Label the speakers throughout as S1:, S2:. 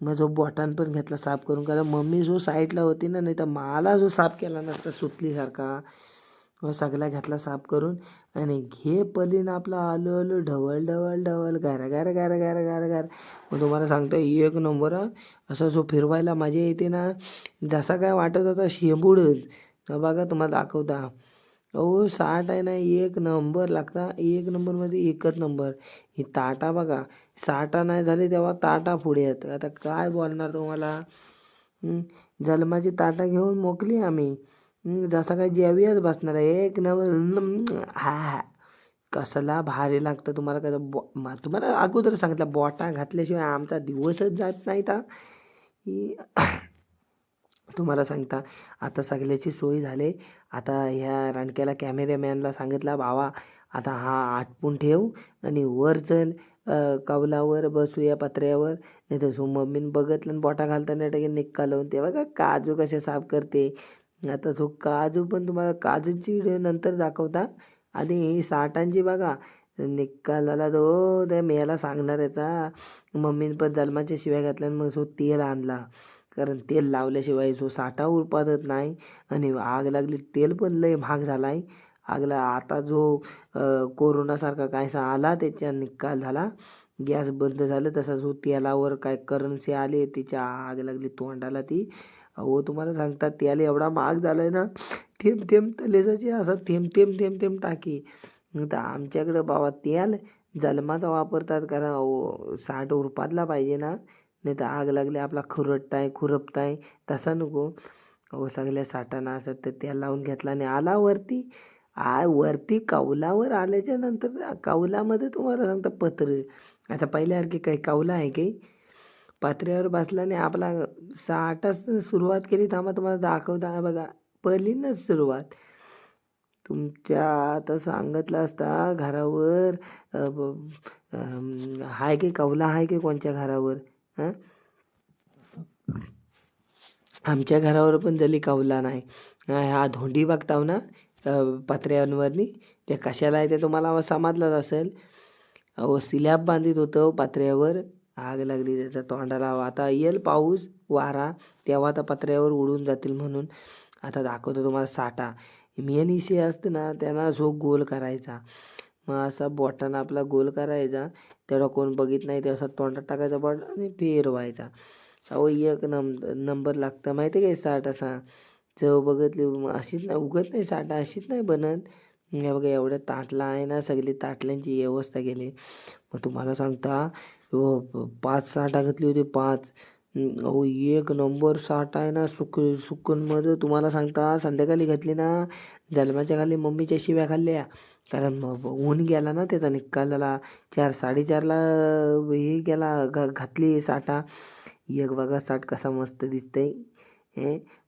S1: मग जो बोटान पण घेतला साफ करून, कारण मम्मी जो साईडला होती ना, नाही तर मला जो साफ केला नसता सुतलीसारखा. मग सगळा घेतला साफ करून आणि घे पलीन आपला आलो आलो ढवळ ढवळ ढवळ गार गार गार गार गार गार. मग तुम्हाला सांगतो एक नंबर असं जो फिरवायला मजा येते ना, जसा काय वाटत होता शेंबूडच. बघा तुम्हाला दाखवता. अहो साठ आहे ना एक नंबर लागता, एक नंबरमध्ये एकच नंबर. ही ताटा बघा, साठा नाही झाले तेव्हा ताटा पुढे आहेत. आता काय बोलणार तुम्हाला. जन्माची ताटा घेऊन मोकली आम्ही. जसा काय जेवियाच बसणार आहे एक नंबर. हा कसला भारी लागतं तुम्हाला. काय तुम्हाला अगोदर सांगितलं बोटा घातल्याशिवाय आमचा दिवसच जात नाही. तर तुम्हाला सांगता आता सगळ्याची सोय झाली. आता ह्या रानक्याला कॅमेरामॅनला सांगितला भावा आता हा आटपून ठेव आणि वर चल कौलावर बसूया पत्र्यावर. नाही तर मम्मीनं बघितलं आणि बोटा घालताना टके निक्का लावून ते बघा काजू कसे साफ करते. आता तो काजू पण तुम्हाला काजूची नंतर दाखवता. आधी ही साठांची बघा निक्का झाला तो त्या मेला सांगणार याचा. मम्मीनं पण जन्माच्या शिव्या घातल्या मग तो तेल आणला, कारण तेल लावल्याशिवाय जो साठा उरपादत नाही. आणि आग लागली तेल पण लय महाग झाला आहे. आगला आता जो कोरोनासारखा कायसा आला त्याच्या निकाल झाला. गॅस बंद झालं तसा जो तेलावर काय करन्सी आले तिच्या आग लागली तोंडाला ती. अहो तुम्हाला सांगतात तेल एवढा महाग झाला आहे ना, थेंब थेंब तलेजाची असं थेंब थेंब थेंब थेंब टाकी. तर आमच्याकडं बाबा तेल जन्माचा वापरतात, कारण अहो साठ उरपादला पाहिजे ना. नाही तर आग लागली आपला खुरपताय तसा नको. अहो सगळ्या साठाना असं तर तेल लावून घेतला आणि आला वरती. वरती कौलावर आल्याच्या नंतर कौलामध्ये तुम्हाला सांगता पत्र. आता पहिल्यासारखी काही कौला आहे काही. पात्र्यावर बसला आणि आपला साठाच सुरुवात केली. थांबा तुम्हाला दाखवता बघा पहिलीनच सुरुवात. तुमच्या आता सांगितलं असता घरावर हाय की कौला आहे की कोणच्या घरावर. हां आमच्या घरावर पण जली कौला नाही. हा धोंडी बघताव ना पत्र्यांवरनी, ते कशाला आहे ते तुम्हाला समजलंच असेल. अहो स्लॅब बांधित होतं पत्र्यावर, आग लागली त्याच्या तोंडाला. आता येईल पाऊस वारा तेव्हा आता पत्र्यावर उडून जातील म्हणून. आता दाखवतो तुम्हाला साठा. मेन इशे असतं ना त्यांना जो गोल करायचा. मग असा बोटानं आपला गोल करायचा, तेवढा कोण बघित नाही ते असा तोंडात टाकायचा बोट आणि फिरवायचा. अहो एक नंबर लागतं माहिती आहे काय साठ असा. चव बघितली अशीच नाही उगत नाही साठा अशीच नाही बनत. हे बघा एवढ्या ताटला आहे ना, सगळी ताटल्यांची व्यवस्था केली. मग तुम्हाला सांगता 5 साठा घातली होती 5. अहो एक नंबर साठा आहे ना. सुकूनमध्ये तुम्हाला सांगता संध्याकाळी घातली ना, जन्माच्या खाली मम्मीच्या शिव्या खाल्ल्या. कारण ऊन गेला ना त्याचा निकाल झाला. 4 साडेचारला हे गेला घातली साठा. एक बघा साठ कसा मस्त दिसतंय.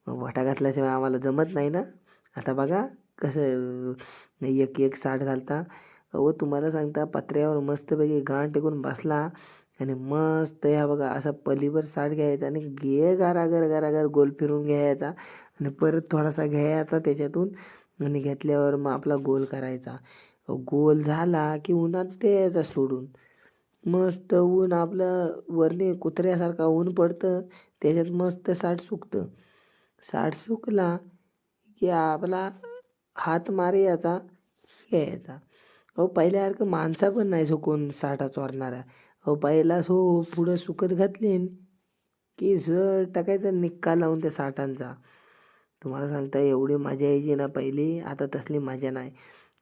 S1: मग वटा घातल्याशिवाय आम्हाला जमत नाही ना. आता बघा कसं एक एक साठ घालता. अहो तुम्हाला सांगता पत्र्यावर मस्तपैकी गाण टेकून बसला आणि मस्त ह्या बघा असा पलीवर साठ घ्यायचा आणि घराघर घराघर गोल फिरून घ्यायचा आणि परत थोडासा घ्यायचा त्याच्यातून आणि घेतल्यावर मग आपला गोल करायचा. गोल झाला की उन्हात द्यायचा सोडून. मस्त ऊन आपलं वरने कुत्र्यासारखा ऊन पडतं, त्याच्यात मस्त साठ सुकतं. साठ सुकला की आपला हात मारायचा घ्यायचा. अहो पहिल्यासारखं माणसा पण नाही सुकून साठा चोरणारा. अहो पहिला पुढं सुकत घातली की जर टाकायचा निक्का लावून त्या साठांचा. तुम्हाला सांगता एवढी मजा यायची ना पहिली, आता तसली मजा नाही.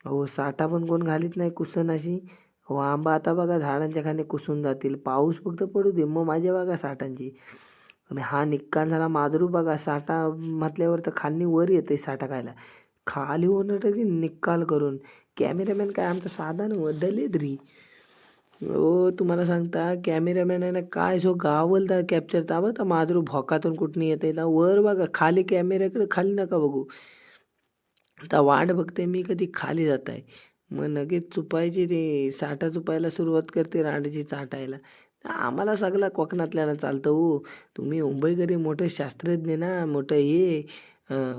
S1: अहो साठा पण कोण घालीत नाही कुसन अशी. हो आंबा आता बघा झाडांच्या खाली कुसून जातील. पाऊस फक्त पडू दे मग माझ्या बघा साठांची. आणि हा निक्काल झाला माधुरू बघा साठा म्हटल्यावर तर खाली वर येते साठा खायला. खाली होणं की निक्काल करून. कॅमेरामॅन काय आमचा साधा नव्हतं दलेद्री. हो तुम्हाला सांगता कॅमेरामॅन आहे ना काय जो गावलता कॅप्चर बघा तर माधुरू भोकातून कुठून येते ना वर बघा. खाली कॅमेऱ्याकडे खाली नका बघू. आता वाट बघते मी कधी खाली जात आहे. मग लगेच चुपायची ते साठा चुपायला सुरुवात करते रांडची चाटायला. आम्हाला सगळा कोकणातल्याला चालतं हो. तुम्ही मुंबईकरी मोठे शास्त्रज्ञ ना, मोठं हे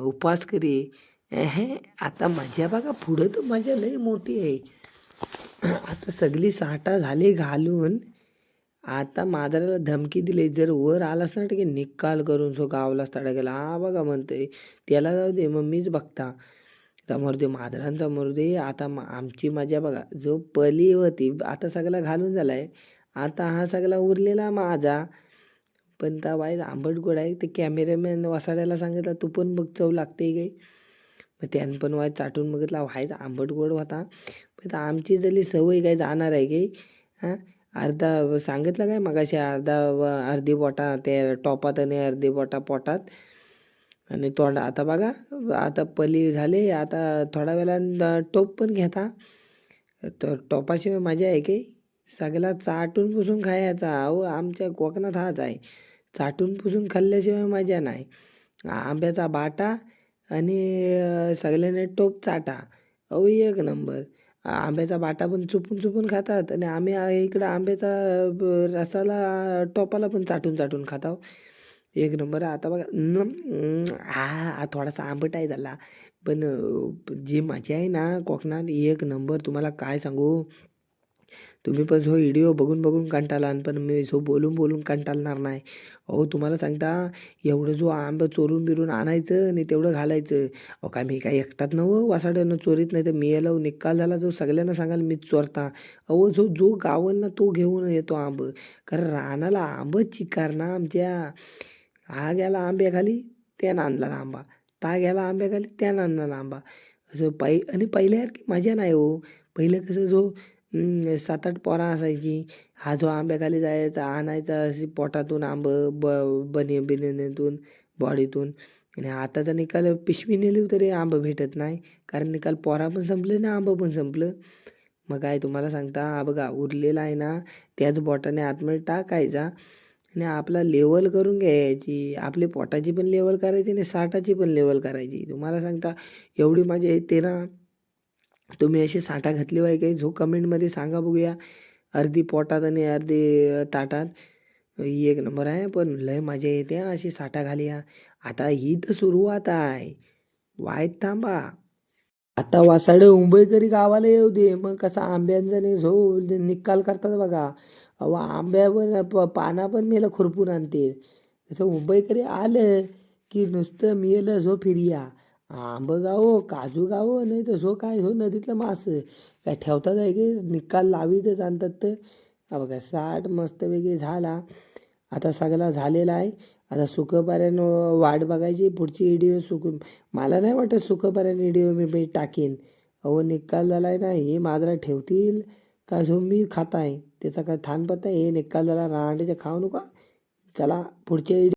S1: उपासकरी. आता मजा बघा पुढं तर मजा लई मोठी आहे. आता सगळी साठा झाली घालून आता मांजराला धमकी दिली, जर वर आलास ना की निकाल करून सो गावलाच तडा गेला. हा बघा म्हणतोय, त्याला जाऊ दे मग मीच बघता. समोर दे मांजरांसमोर दे. आता आमची मजा बघा, जो पली होती आता सगळा घालून झालाय. आता हा सगळा उरलेला माझा. पण त्या वाईज आंबट गोड आहे. ते कॅमेरामॅन वसाड्याला सांगितलं तू पण बघ चव लागते काय. मग त्यानं पण वाईज चाटून बघितला, व्हायचा आंबट गोड होता. पण आमची जरी सवय काय जाणार आहे की हां. अर्धा सांगितलं काय मगाशी, अर्धी बोटा ते टोपात आणि अर्धी बोटा पोटात आणि तोंड. आता बघा, आता पली झाले. आता थोड्या वेळानं टोप पण घेता. तर टोपाशिवाय मजा आहे की. सगळा चाटून पुसून खायचा. अहो आमच्या कोकणात हाच आहे, चाटून पुसून खाल्ल्याशिवाय मजा नाही. आंब्याचा बाटा आणि सगळ्यांनी टोप चाटा. अहो एक नंबर. आंब्याचा बाटा पण चुपून चुपून खातात आणि आम्ही इकडं आंब्याचा रसाला टोपाला पण चाटून चाटून खाताव. एक नंबर. आता बघा थोडासा आंबट आहे झाला, पण जी मजा आहे ना कोकणात एक नंबर. तुम्हाला काय सांगू. तुम्ही पण जो व्हिडिओ बघून बघून कंटाळाल, पण मी जो बोलून बोलून कंटाळणार नाही. अहो तुम्हाला सांगता, एवढं जो आंबं चोरून बिरून आणायचं आणि तेवढं घालायचं. अहो काय मी काय एकटाच नव वासाड्यानं चोरीत, नाही तर मी याला निकाल झाला जो सगळ्यांना सांगाल मीच चोरता. अहो जो जो गावल ना तो घेऊन येतो आंब. कारण रानाला आंबच चिकार ना आमच्या. हा गेला आंब्याखाली, त्यानं आणला आंबा. ता गेला आंब्याखाली, त्यानं आणला आंबा. असं आणि पहिल्यासारखी मजा नाही हो. पहिलं कसं जो 7-8 पोरं असायची. हा जो आंब्याखाली जायचा, आणायचा अशी पोटातून आंब, बिनितून बॉडीतून. आणि आताचा निकाल पिशवी नेली तरी आंब भेटत नाही. कारण निकाल पोरा पण संपले ना आंब पण संपलं. मग काय तुम्हाला सांगता, हा बघा उरलेला आहे ना त्याच बोटाने आतमध्ये टाकायचा आणि आपला लेवल करून घ्यायची. आपली पोटाची पण लेवल करायची आणि साठाची पण लेवल करायची. तुम्हाला सांगता एवढी मजा येते ना. तुम्ही अशी साठा घातली पाहिजे काही, जो कमेंटमध्ये सांगा बघूया. अर्धी पोटात आणि अर्धी ताटात. एक नंबर आहे. पण लय मजा येते अशी साठा घाली. आता ही तर सुरुवात आहे, वाईट थांबा. आता वासाडे मुंबईकरी गावाला येऊ दे, मग कसा आंब्यांचा नाही झो निकाल करतात बघा. अहो आंब्यावर पाना पण मेलं खुरपून आणते. तसं मुंबईकरी आलं की नुसतं मेलं झो फिर्या. आंब गावो काजू गावो, नाही तर झो काय झो नदीतलं मास काय ठेवतात आहे की निकाल लावीतच आणतात. तर हा बघा साठ मस्तपैकी झाला. आता सगळा झालेला आहे. आता सुखपाऱ्यानं वाट बघायची पुढची व्हिडिओ. मला नाही वाटत सुखपाऱ्याने व्हिडिओ मी टाकीन. अहो निकाल झाला आहे ना, हे मांजरा ठेवतील का जो मी खात आहे त्याचा काय थान पत्ता. हे निकाल झाला रांडेच्या खाऊ नका. चला पुढच्या व्हिडिओ.